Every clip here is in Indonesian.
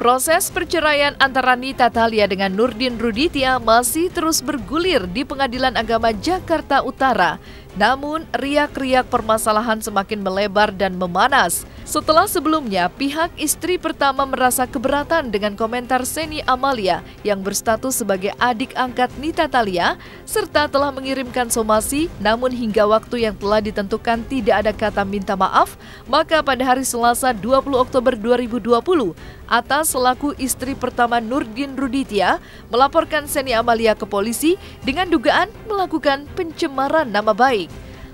Proses perceraian antara Nita Thalia dengan Nurdin Ruditya masih terus bergulir di Pengadilan Agama Jakarta Utara. Namun, riak-riak permasalahan semakin melebar dan memanas. Setelah sebelumnya, pihak istri pertama merasa keberatan dengan komentar Shenny Amalia yang berstatus sebagai adik angkat Nita Thalia, serta telah mengirimkan somasi, namun hingga waktu yang telah ditentukan tidak ada kata minta maaf, maka pada hari Selasa 20 Oktober 2020, Atta selaku istri pertama Nurdin Ruditya melaporkan Shenny Amalia ke polisi dengan dugaan melakukan pencemaran nama baik.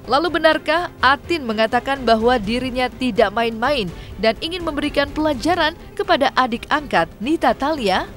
Lalu benarkah Atin mengatakan bahwa dirinya tidak main-main dan ingin memberikan pelajaran kepada adik angkat Nita Thalia?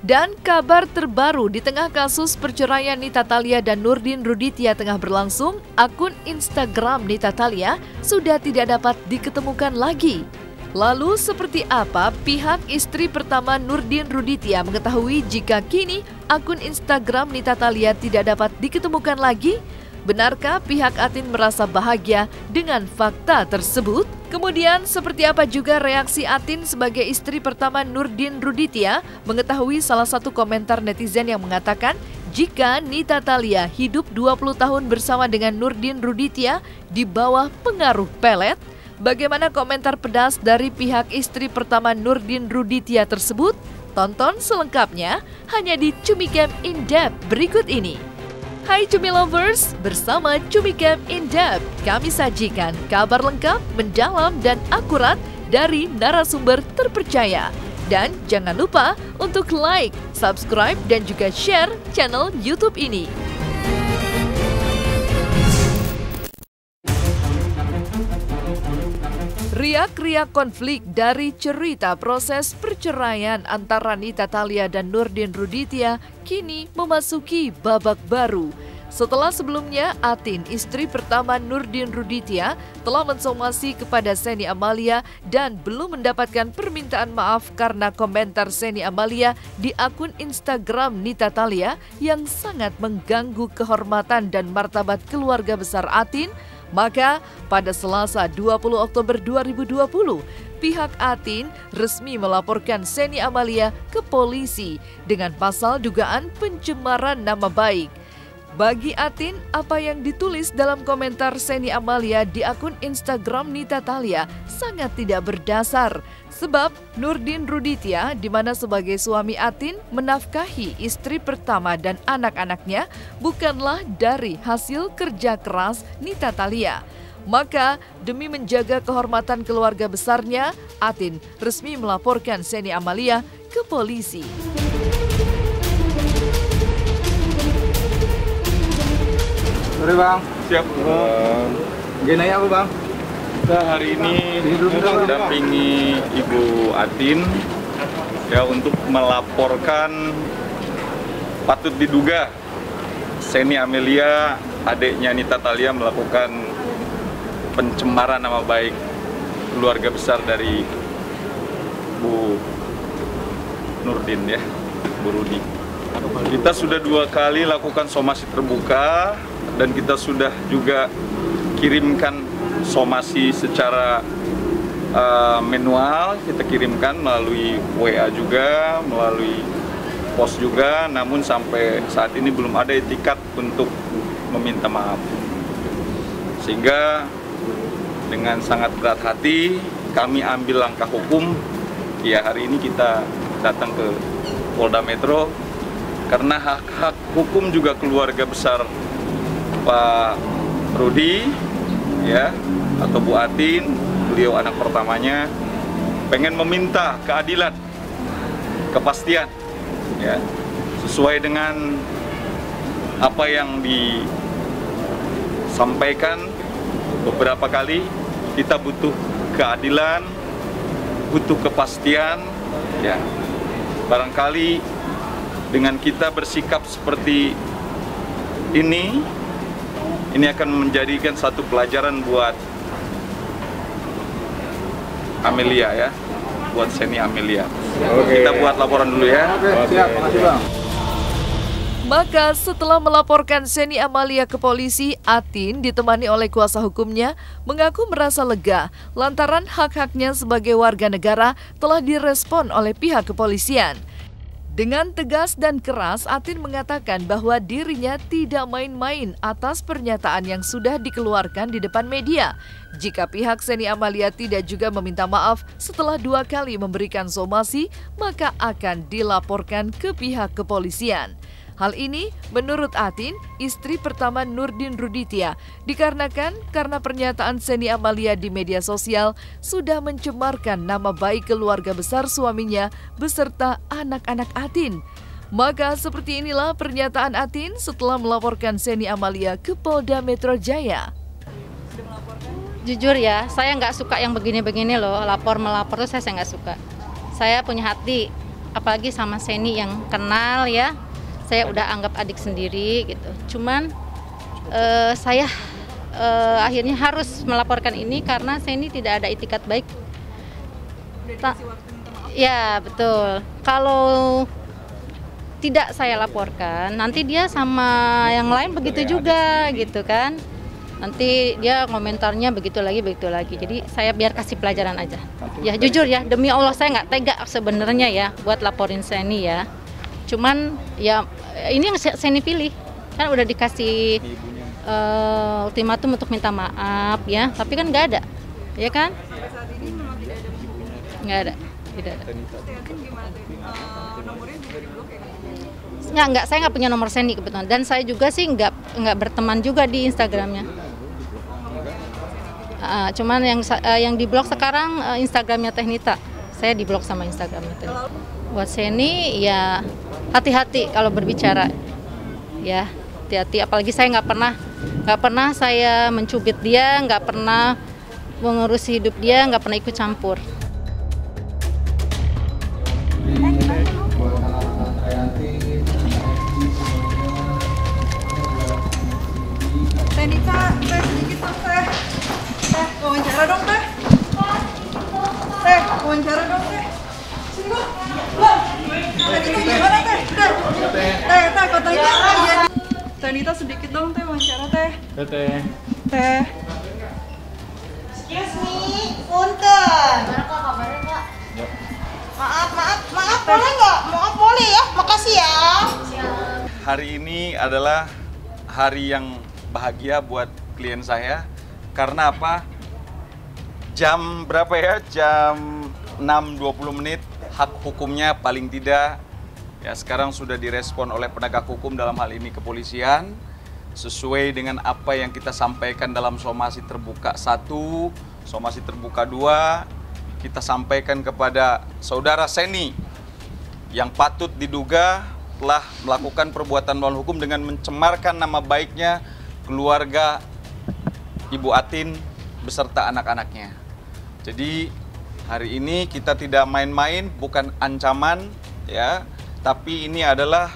Dan kabar terbaru di tengah kasus perceraian Nita Thalia dan Nurdin Ruditya tengah berlangsung, akun Instagram Nita Thalia sudah tidak dapat diketemukan lagi. Lalu seperti apa pihak istri pertama Nurdin Ruditya mengetahui jika kini akun Instagram Nita Thalia tidak dapat diketemukan lagi? Benarkah pihak Atin merasa bahagia dengan fakta tersebut? Kemudian seperti apa juga reaksi Atin sebagai istri pertama Nurdin Ruditya mengetahui salah satu komentar netizen yang mengatakan jika Nita Thalia hidup 20 tahun bersama dengan Nurdin Ruditya di bawah pengaruh pelet? Bagaimana komentar pedas dari pihak istri pertama Nurdin Ruditya tersebut? Tonton selengkapnya hanya di Cumicam In Depth berikut ini. Hai Cumi Lovers, bersama Cumicam In Depth, kami sajikan kabar lengkap, mendalam, dan akurat dari narasumber terpercaya. Dan jangan lupa untuk like, subscribe, dan juga share channel YouTube ini. Riak-riak konflik dari cerita proses perceraian antara Nita Thalia dan Nurdin Ruditya kini memasuki babak baru. Setelah sebelumnya, Atin, istri pertama Nurdin Ruditya, telah mensomasi kepada Shenny Amalia dan belum mendapatkan permintaan maaf karena komentar Shenny Amalia di akun Instagram Nita Thalia yang sangat mengganggu kehormatan dan martabat keluarga besar Atin. Maka pada Selasa 20 Oktober 2020, pihak Atin resmi melaporkan Shenny Amalia ke polisi dengan pasal dugaan pencemaran nama baik. Bagi Atin, apa yang ditulis dalam komentar Shenny Amalia di akun Instagram Nita Thalia sangat tidak berdasar. Sebab Nurdin Ruditya, di mana sebagai suami Atin menafkahi istri pertama dan anak-anaknya, bukanlah dari hasil kerja keras Nita Thalia. Maka demi menjaga kehormatan keluarga besarnya, Atin resmi melaporkan Shenny Amalia ke polisi. Sore bang. Siap. Gini apa bang? Kita hari ini mendampingi Ibu Atin ya untuk melaporkan patut diduga Shenny Amalia, adiknya Nita Thalia, melakukan pencemaran nama baik keluarga besar dari Bu Nurdin ya, Bu Rudi. Kita sudah 2 kali lakukan somasi terbuka dan kita sudah juga kirimkan somasi secara manual, kita kirimkan melalui WA juga, melalui pos juga, namun sampai saat ini belum ada etikat untuk meminta maaf. Sehingga dengan sangat berat hati kami ambil langkah hukum. Ya, hari ini kita datang ke Polda Metro karena hak-hak hukum juga keluarga besar Pak Rudi ya, atau Bu Atin, beliau anak pertamanya, pengen meminta keadilan, kepastian ya, sesuai dengan apa yang disampaikan beberapa kali. Kita butuh keadilan, butuh kepastian ya. Barangkali dengan kita bersikap seperti ini akan menjadikan satu pelajaran buat Amalia ya, buat Shenny Amalia. Kita buat laporan dulu ya. Siap, makasih bang. Maka setelah melaporkan Shenny Amalia ke polisi, Atin ditemani oleh kuasa hukumnya mengaku merasa lega lantaran hak-haknya sebagai warga negara telah direspon oleh pihak kepolisian. Dengan tegas dan keras, Atin mengatakan bahwa dirinya tidak main-main atas pernyataan yang sudah dikeluarkan di depan media. Jika pihak Shenny Amalia tidak juga meminta maaf setelah 2 kali memberikan somasi, maka akan dilaporkan ke pihak kepolisian. Hal ini menurut Atin, istri pertama Nurdin Ruditya, dikarenakan karena pernyataan Shenny Amalia di media sosial sudah mencemarkan nama baik keluarga besar suaminya beserta anak-anak Atin. Maka seperti inilah pernyataan Atin setelah melaporkan Shenny Amalia ke Polda Metro Jaya. Jujur ya, saya nggak suka yang begini-begini loh, melapor tuh saya nggak suka. Saya punya hati, apalagi sama Shenny yang kenal ya. Saya udah anggap adik sendiri gitu. Cuman saya akhirnya harus melaporkan ini karena Shenny tidak ada itikat baik. Ya betul. Kalau tidak saya laporkan, nanti dia sama yang lain begitu juga gitu kan. Nanti dia komentarnya begitu lagi. Jadi saya biar kasih pelajaran aja. Ya jujur ya, demi Allah saya nggak tega sebenarnya ya buat laporin Shenny ya. Cuman ya ini yang Shenny pilih, kan udah dikasih ultimatum untuk minta maaf ya, tapi kan nggak ada, ya kan? Sampai saat ini memang tidak ada ibunya? Nggak ada, tidak ada. Yakin gimana tuh? Nomornya juga diblok ya? Nggak, saya nggak punya nomor Shenny kebetulan, dan saya juga sih nggak berteman juga di Instagramnya. Cuman yang diblok sekarang Instagramnya Teh Nita, saya diblok sama Instagramnya Teh Nita. Buat Shenny ya hati-hati kalau berbicara ya, hati-hati, apalagi saya nggak pernah saya mencubit dia, nggak pernah mengurusi hidup dia, nggak pernah ikut campur. Teh Nita, teh sedikit dong teh. Teh, wawancara dong teh. Teh, wawancara dong teh. Sini dong. Teh Nita gimana teh? Teh, katanya iya. Teh Nita sedikit dong teh wawancara teh. Teh. Excuse me, punten. Gimana kak kabarnya kak? Maaf, boleh nggak? Maaf boleh ya, makasih ya. Hari ini adalah hari yang bahagia buat klien saya. Karena apa? Jam berapa ya? Jam 6.20, hak hukumnya paling tidak ya sekarang sudah direspon oleh penegak hukum, dalam hal ini kepolisian, sesuai dengan apa yang kita sampaikan dalam somasi terbuka 1, somasi terbuka 2. Kita sampaikan kepada saudara Shenny yang patut diduga telah melakukan perbuatan melawan hukum dengan mencemarkan nama baiknya keluarga Ibu Atin beserta anak-anaknya. Jadi hari ini kita tidak main-main, bukan ancaman ya, tapi ini adalah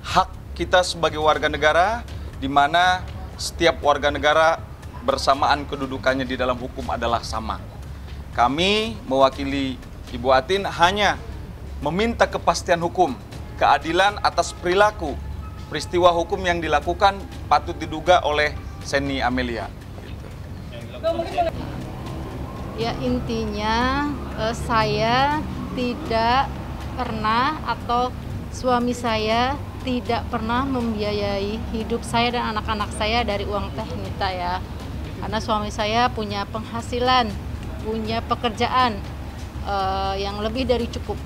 hak kita sebagai warga negara, di mana setiap warga negara bersamaan kedudukannya di dalam hukum adalah sama. Kami mewakili Ibu Atin hanya meminta kepastian hukum, keadilan atas peristiwa hukum yang dilakukan patut diduga oleh Shenny Amalia. Ya intinya saya tidak pernah atau suami saya tidak pernah membiayai hidup saya dan anak-anak saya dari uang Teh Nita ya. Karena suami saya punya penghasilan, punya pekerjaan yang lebih dari cukup.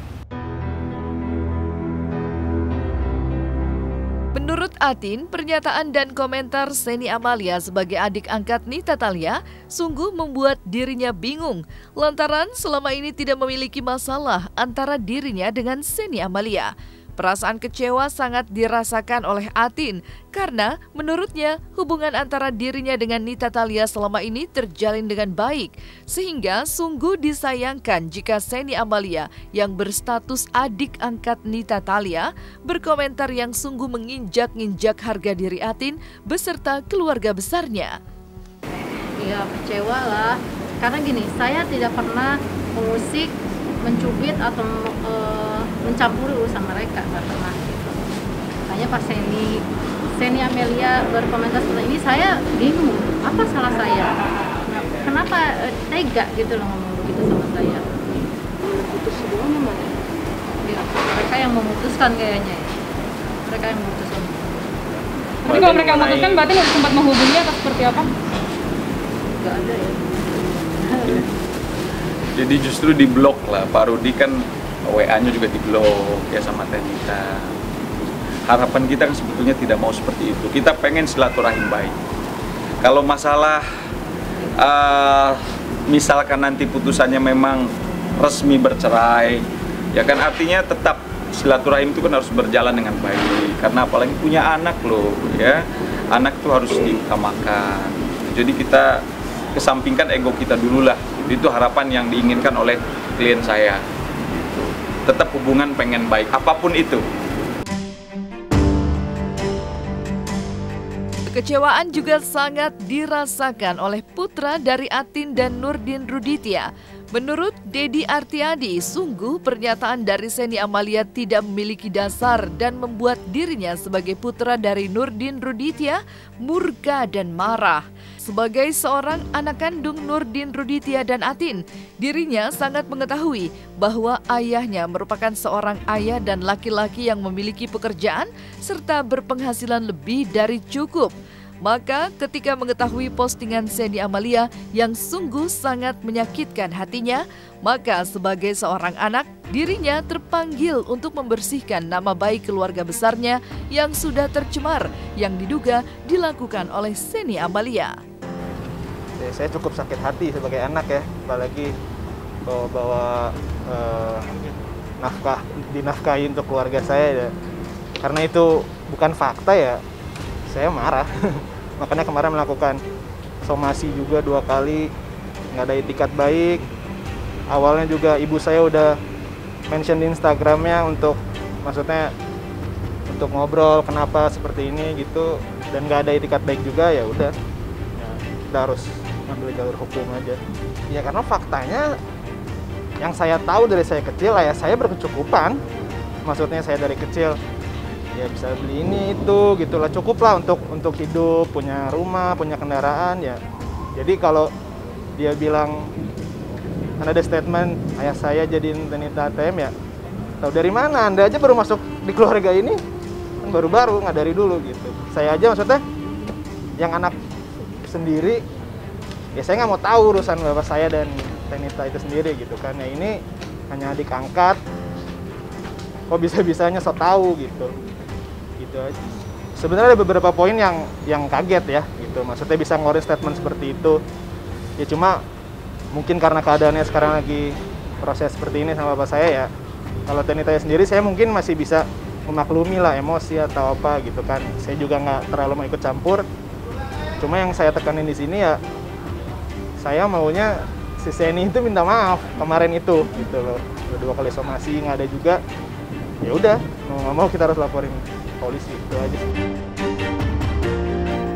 Menurut Atin, pernyataan dan komentar Shenny Amalia sebagai adik angkat Nita Thalia sungguh membuat dirinya bingung lantaran selama ini tidak memiliki masalah antara dirinya dengan Shenny Amalia. Perasaan kecewa sangat dirasakan oleh Atin karena menurutnya hubungan antara dirinya dengan Nita Thalia selama ini terjalin dengan baik, sehingga sungguh disayangkan jika Shenny Amalia yang berstatus adik angkat Nita Thalia berkomentar yang sungguh menginjak-injak harga diri Atin beserta keluarga besarnya. Ya kecewa lah, karena gini, saya tidak pernah mengusik, mencubit atau mencampuri urusan mereka, nggak pernah gitu. Makanya pas Seni Amelia berkomentar seperti ini, saya bingung, apa salah saya? Kenapa tega gitu loh ngomong begitu sama saya? Putus sebelumnya mana? Ya, mereka yang memutuskan kayaknya ya. Mereka yang memutuskan. Tapi kalau mereka memutuskan berarti nggak sempat menghubungi atau seperti apa? Nggak ada ya. Jadi justru di blok lah, Pak Rudi kan WA-nya juga di blok ya sama Tenita. Harapan kita kan sebetulnya tidak mau seperti itu. Kita pengen silaturahim baik. Kalau masalah misalkan nanti putusannya memang resmi bercerai, ya kan artinya tetap silaturahim itu kan harus berjalan dengan baik. Karena apalagi punya anak loh, ya anak itu harus diutamakan. Jadi kita kesampingkan ego kita dulu lah. Itu harapan yang diinginkan oleh klien saya. Tetap hubungan pengen baik, apapun itu. Kekecewaan juga sangat dirasakan oleh putra dari Atin dan Nurdin Ruditya. Menurut Dedi Artiadi, sungguh pernyataan dari Seni Amalia tidak memiliki dasar dan membuat dirinya sebagai putra dari Nurdin Ruditya murka dan marah. Sebagai seorang anak kandung Nurdin Ruditya dan Atin, dirinya sangat mengetahui bahwa ayahnya merupakan seorang ayah dan laki-laki yang memiliki pekerjaan serta berpenghasilan lebih dari cukup. Maka ketika mengetahui postingan Seni Amalia yang sungguh sangat menyakitkan hatinya, maka sebagai seorang anak, dirinya terpanggil untuk membersihkan nama baik keluarga besarnya yang sudah tercemar, yang diduga dilakukan oleh Seni Amalia. Saya cukup sakit hati sebagai anak ya, apalagi bawa nafkah, dinafkahi untuk keluarga saya ya. Karena itu bukan fakta ya, saya marah. Makanya kemarin melakukan somasi juga 2 kali, nggak ada itikat baik. Awalnya juga ibu saya udah mention di Instagramnya untuk, maksudnya untuk ngobrol kenapa seperti ini gitu, dan nggak ada itikat baik juga, ya udah, ya, kita harus ambil jalur hukum aja. Ya karena faktanya yang saya tahu dari saya kecil, ayah saya berkecukupan. Maksudnya saya dari kecil ya bisa beli ini itu gitulah, cukup lah untuk hidup, punya rumah, punya kendaraan ya. Jadi kalau dia bilang, kan ada statement ayah saya jadiin Tenita ATM, ya tahu dari mana? Anda aja baru masuk di keluarga ini kan baru-baru, nggak dari dulu gitu. Saya aja maksudnya yang anak sendiri, ya saya nggak mau tahu urusan bapak saya dan Tenita itu sendiri gitu kan. Ya ini hanya adik angkat, kok bisa-bisanya so tahu gitu. Gitu aja. Sebenarnya ada beberapa poin yang kaget ya gitu. Maksudnya bisa ngeluarin statement seperti itu. Ya cuma mungkin karena keadaannya sekarang lagi proses seperti ini sama bapak saya ya. Kalau Tenita sendiri saya mungkin masih bisa memaklumi lah emosi atau apa gitu kan. Saya juga nggak terlalu mau ikut campur. Cuma yang saya tekanin di sini ya, saya maunya si Seni itu minta maaf kemarin itu gitu loh. 2 kali somasi nggak ada juga. Ya udah, mau nggak mau kita harus laporin polisi, itu aja.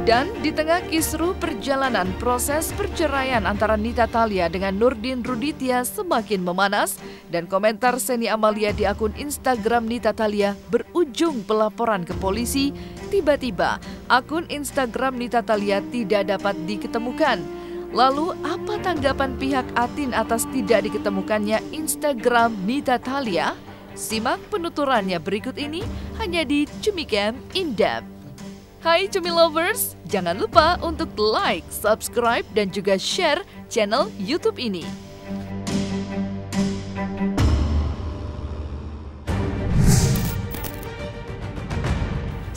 Dan di tengah kisruh perjalanan proses perceraian antara Nita Thalia dengan Nurdin Ruditya semakin memanas dan komentar Seni Amalia di akun Instagram Nita Thalia berujung pelaporan ke polisi, tiba-tiba akun Instagram Nita Thalia tidak dapat diketemukan. Lalu apa tanggapan pihak Atin atas tidak diketemukannya Instagram Nita Thalia? Simak penuturannya berikut ini hanya di Cumicam In-Depth. Hai Cumi Lovers, jangan lupa untuk like, subscribe, dan juga share channel YouTube ini.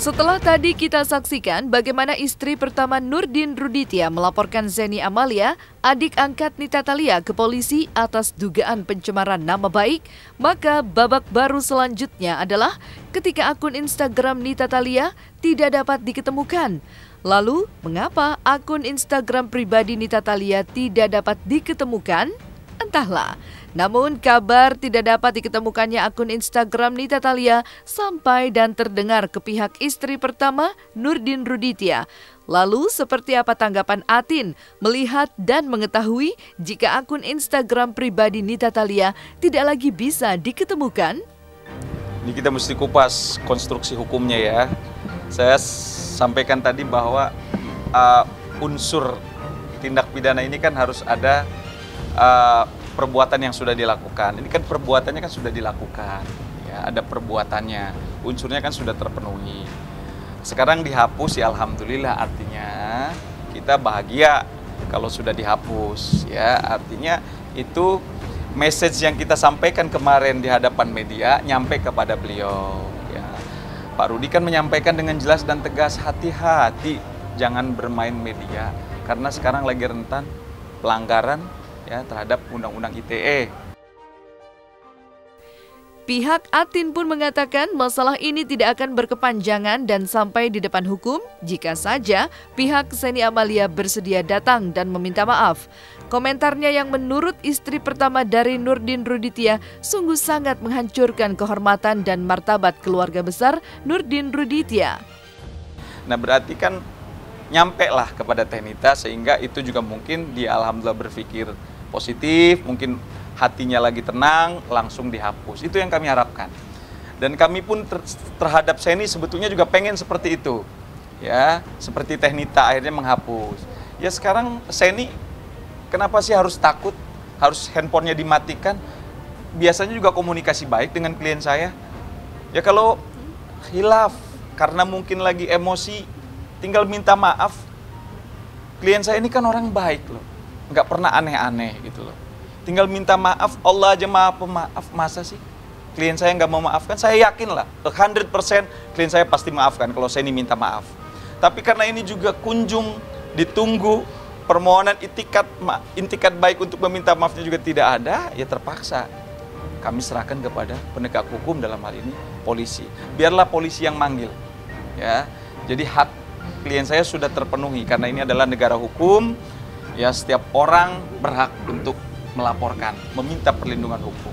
Setelah tadi kita saksikan bagaimana istri pertama Nurdin Ruditya melaporkan Seni Amalia, adik angkat Nita Thalia, ke polisi atas dugaan pencemaran nama baik, maka babak baru selanjutnya adalah ketika akun Instagram Nita Thalia tidak dapat diketemukan. Lalu, mengapa akun Instagram pribadi Nita Thalia tidak dapat diketemukan? Entahlah. Namun kabar tidak dapat diketemukannya akun Instagram Nita Thalia sampai dan terdengar ke pihak istri pertama Nurdin Ruditya. Lalu seperti apa tanggapan Atin melihat dan mengetahui jika akun Instagram pribadi Nita Thalia tidak lagi bisa diketemukan? Ini kita mesti kupas konstruksi hukumnya ya. Saya sampaikan tadi bahwa unsur tindak pidana ini kan harus ada perbuatan yang sudah dilakukan. Ini kan perbuatannya kan sudah dilakukan, ya, ada perbuatannya, unsurnya kan sudah terpenuhi. Sekarang dihapus ya alhamdulillah, artinya kita bahagia kalau sudah dihapus, ya, artinya itu message yang kita sampaikan kemarin di hadapan media nyampe kepada beliau. Ya. Pak Rudi kan menyampaikan dengan jelas dan tegas, hati-hati jangan bermain media karena sekarang lagi rentan pelanggaran ya terhadap Undang-Undang ITE. Pihak Atin pun mengatakan masalah ini tidak akan berkepanjangan dan sampai di depan hukum jika saja pihak Seni Amalia bersedia datang dan meminta maaf. Komentarnya yang menurut istri pertama dari Nurdin Ruditya sungguh sangat menghancurkan kehormatan dan martabat keluarga besar Nurdin Ruditya. Nah berarti kan nyampe lah kepada Teh Nita sehingga itu juga mungkin dia alhamdulillah berpikir positif, mungkin hatinya lagi tenang, langsung dihapus. Itu yang kami harapkan. Dan kami pun terhadap Seni sebetulnya juga pengen seperti itu. Ya, seperti Teh Nita akhirnya menghapus. Ya sekarang Seni kenapa sih harus takut, harus handphonenya dimatikan? Biasanya juga komunikasi baik dengan klien saya. Ya kalau khilaf, karena mungkin lagi emosi, tinggal minta maaf. Klien saya ini kan orang baik loh, nggak pernah aneh-aneh gitu loh. Tinggal minta maaf, Allah aja maha pemaaf, masa sih? Klien saya nggak mau maafkan, saya yakin lah, 100% klien saya pasti maafkan kalau saya ini minta maaf. Tapi karena ini juga kunjung ditunggu, permohonan intikat baik untuk meminta maafnya juga tidak ada, ya terpaksa kami serahkan kepada penegak hukum, dalam hal ini polisi. Biarlah polisi yang manggil, ya. Jadi hak klien saya sudah terpenuhi karena ini adalah negara hukum, ya setiap orang berhak untuk melaporkan, meminta perlindungan hukum.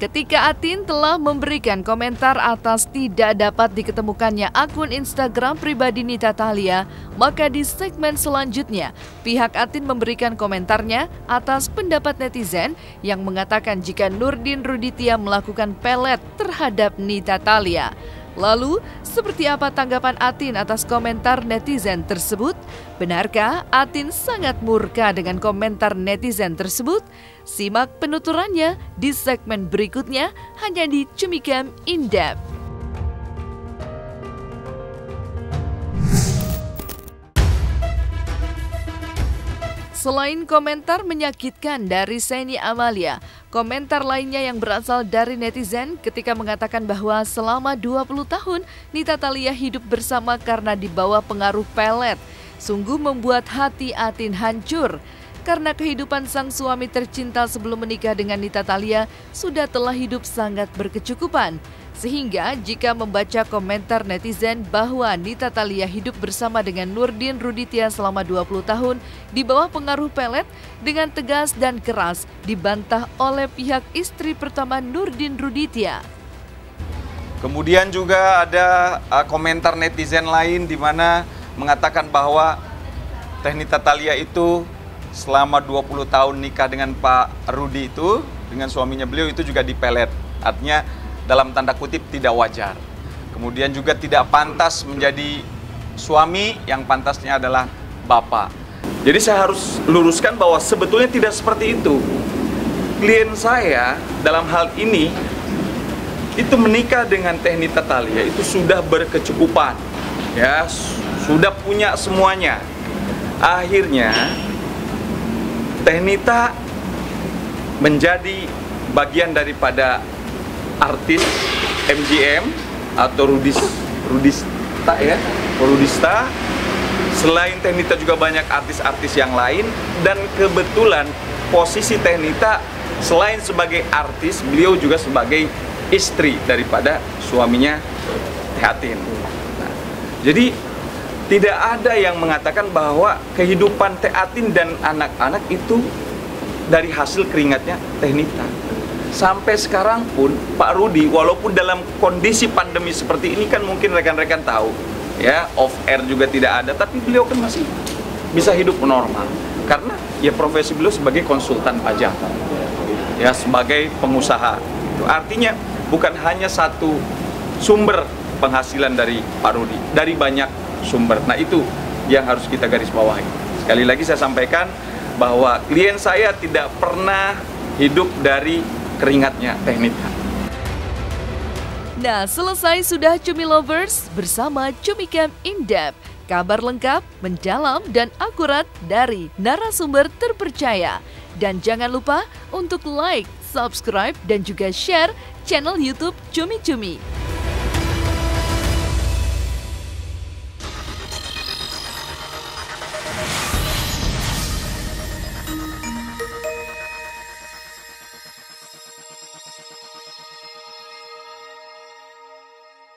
Ketika Atin telah memberikan komentar atas tidak dapat diketemukannya akun Instagram pribadi Nita Thalia, maka di segmen selanjutnya, pihak Atin memberikan komentarnya atas pendapat netizen yang mengatakan jika Nurdin Ruditya melakukan pelet terhadap Nita Thalia. Lalu, seperti apa tanggapan Atin atas komentar netizen tersebut? Benarkah Atin sangat murka dengan komentar netizen tersebut? Simak penuturannya di segmen berikutnya hanya di Cumikam In-Depth. Selain komentar menyakitkan dari Seni Amalia, komentar lainnya yang berasal dari netizen ketika mengatakan bahwa selama 20 tahun Nita Thalia hidup bersama karena dibawa pengaruh pelet. Sungguh membuat hati Atin hancur karena kehidupan sang suami tercinta sebelum menikah dengan Nita Thalia sudah telah hidup sangat berkecukupan. Sehingga jika membaca komentar netizen bahwa Nita Thalia hidup bersama dengan Nurdin Ruditya selama 20 tahun di bawah pengaruh pelet, dengan tegas dan keras dibantah oleh pihak istri pertama Nurdin Ruditya. Kemudian juga ada komentar netizen lain di mana mengatakan bahwa Teh Nita Thalia itu selama 20 tahun nikah dengan Pak Rudi itu, dengan suaminya beliau itu juga dipelet. Artinya dalam tanda kutip tidak wajar. Kemudian juga tidak pantas menjadi suami, yang pantasnya adalah bapak. Jadi saya harus luruskan bahwa sebetulnya tidak seperti itu. Klien saya dalam hal ini itu menikah dengan Teh Nita Thalia itu sudah berkecukupan, ya, sudah punya semuanya. Akhirnya Teh Nita menjadi bagian daripada artis MGM atau Rudista ya, Rudista. Selain Teh Nita juga banyak artis-artis yang lain, dan kebetulan posisi Teh Nita selain sebagai artis, beliau juga sebagai istri daripada suaminya Teh Atin. Nah, jadi tidak ada yang mengatakan bahwa kehidupan Teh Atin dan anak-anak itu dari hasil keringatnya Teh Nita. Sampai sekarang pun Pak Rudi, walaupun dalam kondisi pandemi seperti ini kan mungkin rekan-rekan tahu, ya, off air juga tidak ada, tapi beliau kan masih bisa hidup normal karena ya profesi beliau sebagai konsultan pajak, ya, sebagai pengusaha. Artinya bukan hanya satu sumber penghasilan dari Pak Rudi, dari banyak sumber. Nah, itu yang harus kita garis bawahi. Sekali lagi saya sampaikan bahwa klien saya tidak pernah hidup dari keringatnya Teh Nita. Nah, selesai sudah Cumi Lovers bersama Cumi Camp In-Depth. Kabar lengkap, mendalam, dan akurat dari narasumber terpercaya. Dan jangan lupa untuk like, subscribe, dan juga share channel YouTube Cumi Cumi.